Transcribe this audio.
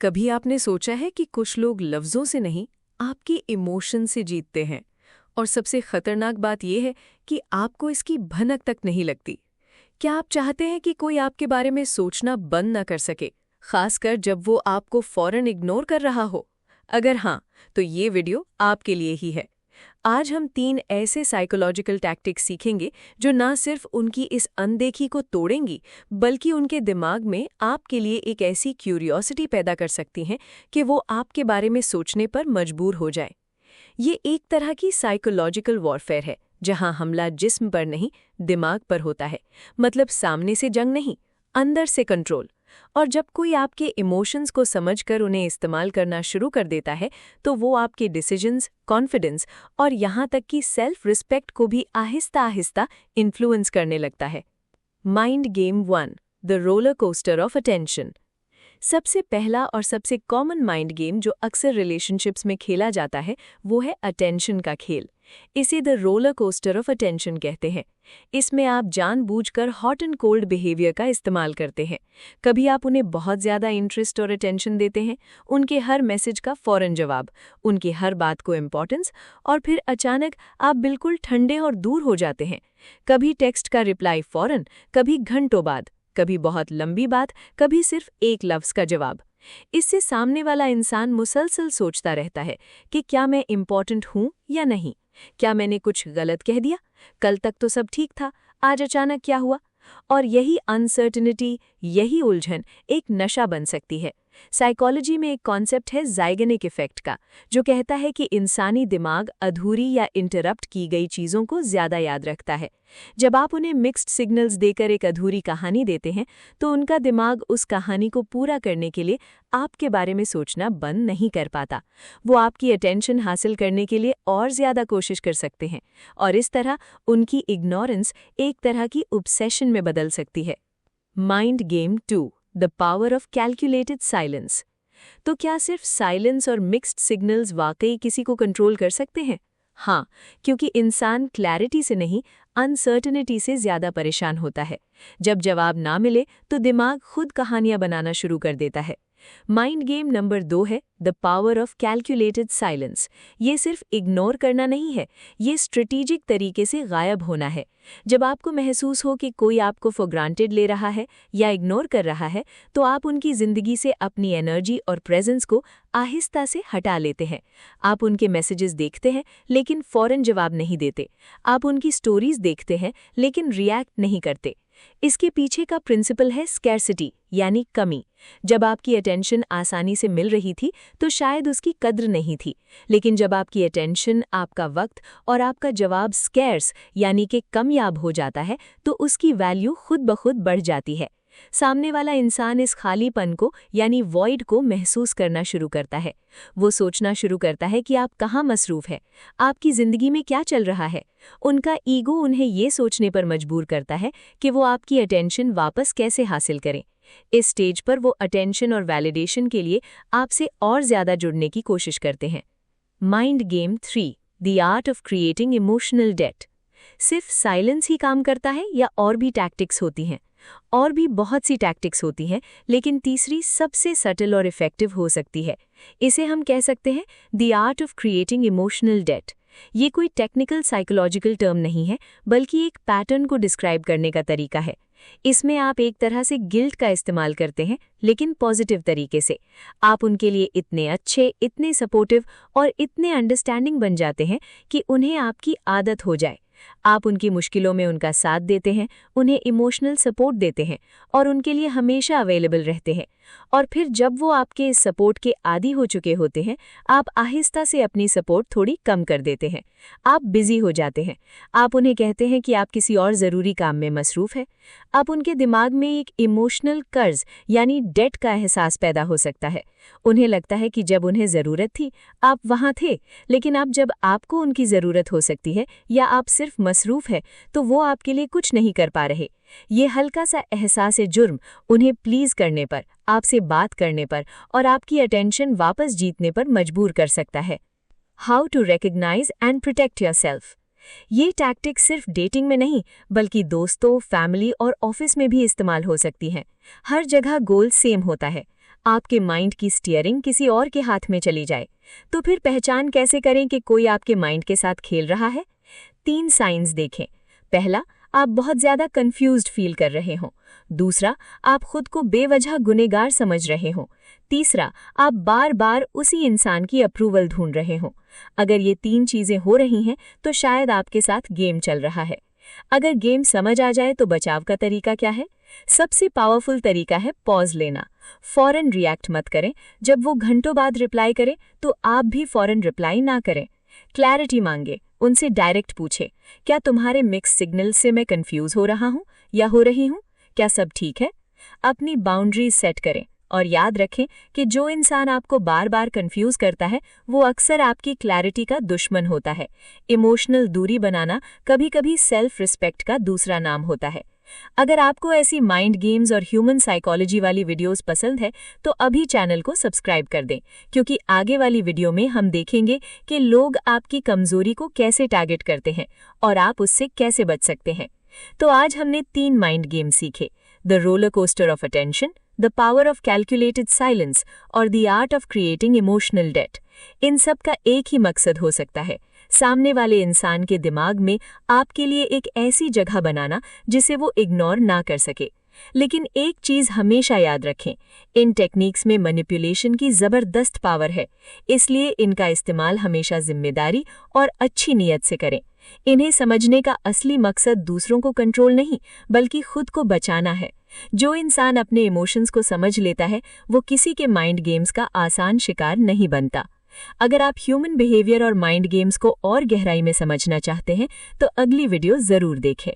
कभी आपने सोचा है कि कुछ लोग लफ्ज़ों से नहीं, आपकी इमोशन से जीतते हैं। और सबसे खतरनाक बात यह है कि आपको इसकी भनक तक नहीं लगती। क्या आप चाहते हैं कि कोई आपके बारे में सोचना बंद न कर सके, खासकर जब वो आपको फौरन इग्नोर कर रहा हो? अगर हाँ, तो ये वीडियो आपके लिए ही है। आज हम 3 ऐसे साइकोलॉजिकल टैक्टिक्स सीखेंगे जो ना सिर्फ उनकी इस अनदेखी को तोड़ेंगी, बल्कि उनके दिमाग में आपके लिए एक ऐसी क्यूरियोसिटी पैदा कर सकती हैं कि वो आपके बारे में सोचने पर मजबूर हो जाए। ये एक तरह की साइकोलॉजिकल वॉरफेयर है, जहां हमला जिस्म पर नहीं, दिमाग पर होता है। मतलब सामने से जंग नहीं, अंदर से कंट्रोल। और जब कोई आपके इमोशंस को समझकर उन्हें इस्तेमाल करना शुरू कर देता है, तो वो आपके डिसीजंस, कॉन्फिडेंस और यहाँ तक कि सेल्फ रिस्पेक्ट को भी आहिस्ता-आहिस्ता इन्फ्लुएंस करने लगता है। Mind game 1, the roller coaster of attention. सबसे पहला और सबसे कॉमन माइंड गेम जो अक्सर रिलेशनशिप्स में खेला जाता है, वो है अटेंशन का खेल। इसे the roller coaster of attention कहते हैं। इसमें आप जानबूझकर हॉट एंड कोल्ड बिहेवियर का इस्तेमाल करते हैं। कभी आप उन्हें बहुत ज़्यादा इंटरेस्ट और अटेंशन देते हैं, उनके हर मैसेज का फौरन जवाब, उनकी हर बात को इम्पोर्टेंस, और फिर अचानक आप बिल्कुल ठंडे और दूर हो जाते हैं। कभी टेक्स्ट का रिप्लाई फौरन, कभी घंटों बाद, कभी बहुत लंबी बात, कभी सिर्फ एक लफ्ज़ का जवाब। इससे सामने वाला इंसान मुसलसल सोचता रहता है कि क्या मैं इम्पॉर्टेंट हूँ या नहीं, क्या मैंने कुछ गलत कह दिया, कल तक तो सब ठीक था, आज अचानक क्या हुआ। और यही अनसर्टेनिटी, यही उलझन एक नशा बन सकती है। साइकोलॉजी में एक कॉन्सेप्ट है ज़ाइगनिक इफेक्ट का, जो कहता है कि इंसानी दिमाग अधूरी या इंटरप्ट की गई चीज़ों को ज़्यादा याद रखता है। जब आप उन्हें मिक्स्ड सिग्नल्स देकर एक अधूरी कहानी देते हैं, तो उनका दिमाग उस कहानी को पूरा करने के लिए आपके बारे में सोचना बंद नहीं कर पाता। वो आपकी अटेंशन हासिल करने के लिए और ज़्यादा कोशिश कर सकते हैं, और इस तरह उनकी इग्नोरेंस एक तरह की ऑब्सेशन में बदल सकती है। Mind game 2, the power of calculated silence. तो क्या सिर्फ साइलेंस और मिक्स्ड सिग्नल्स वाकई किसी को कंट्रोल कर सकते हैं? हाँ, क्योंकि इंसान क्लैरिटी से नहीं, अनसर्टेनिटी से ज़्यादा परेशान होता है। जब जवाब ना मिले तो दिमाग खुद कहानियां बनाना शुरू कर देता है। माइंड गेम नंबर 2 है the power of calculated silence. ये सिर्फ इग्नोर करना नहीं है, ये स्ट्रेटेजिक तरीके से गायब होना है। जब आपको महसूस हो कि कोई आपको फॉर ग्रांटेड ले रहा है या इग्नोर कर रहा है, तो आप उनकी ज़िंदगी से अपनी एनर्जी और प्रेजेंस को आहिस्ता से हटा लेते हैं। आप उनके मैसेजेस देखते हैं लेकिन फ़ौरन जवाब नहीं देते। आप उनकी स्टोरीज देखते हैं लेकिन रिएक्ट नहीं करते। इसके पीछे का प्रिंसिपल है स्कैर्सिटी, यानी कमी। जब आपकी अटेंशन आसानी से मिल रही थी तो शायद उसकी कद्र नहीं थी, लेकिन जब आपकी अटेंशन, आपका वक्त और आपका जवाब स्कैर्स यानी कि कमयाब हो जाता है, तो उसकी वैल्यू खुद ब खुद बढ़ जाती है। सामने वाला इंसान इस खालीपन को यानी वॉइड को महसूस करना शुरू करता है। वो सोचना शुरू करता है कि आप कहाँ मसरूफ़ है, आपकी ज़िंदगी में क्या चल रहा है। उनका ईगो उन्हें ये सोचने पर मजबूर करता है कि वो आपकी अटेंशन वापस कैसे हासिल करें। इस स्टेज पर वो अटेंशन और वैलिडेशन के लिए आपसे और ज़्यादा जुड़ने की कोशिश करते हैं। Mind game 3, the art of creating emotional debt. सिर्फ साइलेंस ही काम करता है या और भी टैक्टिक्स होती हैं? और भी बहुत सी टैक्टिक्स होती हैं, लेकिन तीसरी सबसे सटल और इफ़ेक्टिव हो सकती है। इसे हम कह सकते हैं the art of creating emotional debt. ये कोई टेक्निकल साइकोलॉजिकल टर्म नहीं है, बल्कि एक पैटर्न को डिस्क्राइब करने का तरीका है। इसमें आप एक तरह से गिल्ट का इस्तेमाल करते हैं, लेकिन पॉजिटिव तरीके से। आप उनके लिए इतने अच्छे, इतने सपोर्टिव और इतने अंडरस्टैंडिंग बन जाते हैं कि उन्हें आपकी आदत हो जाए। आप उनकी मुश्किलों में उनका साथ देते हैं, उन्हें इमोशनल सपोर्ट देते हैं और उनके लिए हमेशा अवेलेबल रहते हैं। और फिर जब वो आपके इस सपोर्ट के आदी हो चुके होते हैं, आप आहिस्ता से अपनी सपोर्ट थोड़ी कम कर देते हैं। आप बिजी हो जाते हैं। आप उन्हें कहते हैं कि आप किसी और ज़रूरी काम में मसरूफ़ हैं। अब उनके दिमाग में एक इमोशनल कर्ज यानी डेट का एहसास पैदा हो सकता है। उन्हें लगता है कि जब उन्हें ज़रूरत थी, आप वहाँ थे, लेकिन अब जब आपको उनकी ज़रूरत हो सकती है या आप सिर्फ मसरूफ़ हैं, तो वो आपके लिए कुछ नहीं कर पा रहे। ये हल्का सा एहसास जुर्म उन्हें प्लीज़ करने पर, आपसे बात करने पर और आपकी अटेंशन वापस जीतने पर मजबूर कर सकता है। How to recognise and protect yourself. ये टैक्टिक सिर्फ डेटिंग में नहीं, बल्कि दोस्तों, फैमिली और ऑफिस में भी इस्तेमाल हो सकती हैं। हर जगह गोल सेम होता है। आपके माइंड की स्टीयरिंग किसी और के हाथ में चली जाए, तो फिर पहचान कैसे करें कि कोई आपके माइंड के साथ खेल रहा है? 3 साइंस देखें। पहला, आप बहुत ज्यादा कंफ्यूज्ड फील कर रहे हो। दूसरा, आप खुद को बेवजह गुनहगार समझ रहे हो। तीसरा, आप बार बार उसी इंसान की अप्रूवल ढूंढ रहे हो। अगर ये 3 चीजें हो रही हैं तो शायद आपके साथ गेम चल रहा है। अगर गेम समझ आ जाए तो बचाव का तरीका क्या है? सबसे पावरफुल तरीका है पॉज लेना। फौरन रिएक्ट मत करें। जब वो घंटों बाद रिप्लाई करे तो आप भी फौरन रिप्लाई ना करें। क्लैरिटी मांगे, उनसे डायरेक्ट पूछे, क्या तुम्हारे मिक्स सिग्नल से मैं कंफ्यूज हो रहा हूँ या हो रही हूँ? क्या सब ठीक है? अपनी बाउंड्रीज सेट करें और याद रखें कि जो इंसान आपको बार बार कंफ्यूज करता है वो अक्सर आपकी क्लैरिटी का दुश्मन होता है। इमोशनल दूरी बनाना कभी कभी सेल्फ रिस्पेक्ट का दूसरा नाम होता है। अगर आपको ऐसी माइंड गेम्स और ह्यूमन साइकोलॉजी वाली वीडियोस पसंद है तो अभी चैनल को सब्सक्राइब कर दें, क्योंकि आगे वाली वीडियो में हम देखेंगे कि लोग आपकी कमजोरी को कैसे टारगेट करते हैं और आप उससे कैसे बच सकते हैं। तो आज हमने 3 माइंड गेम सीखे: the roller coaster of attention, the power of calculated silence और the art of creating emotional debt. इन सब का एक ही मकसद हो सकता है, सामने वाले इंसान के दिमाग में आपके लिए एक ऐसी जगह बनाना जिसे वो इग्नोर ना कर सके। लेकिन एक चीज हमेशा याद रखें, इन टेक्निक्स में मैनिपुलेशन की जबरदस्त पावर है, इसलिए इनका इस्तेमाल हमेशा जिम्मेदारी और अच्छी नीयत से करें। इन्हें समझने का असली मकसद दूसरों को कंट्रोल नहीं बल्कि खुद को बचाना है। जो इंसान अपने इमोशंस को समझ लेता है वो किसी के माइंड गेम्स का आसान शिकार नहीं बनता। अगर आप ह्यूमन बिहेवियर और माइंड गेम्स को और गहराई में समझना चाहते हैं तो अगली वीडियो जरूर देखें।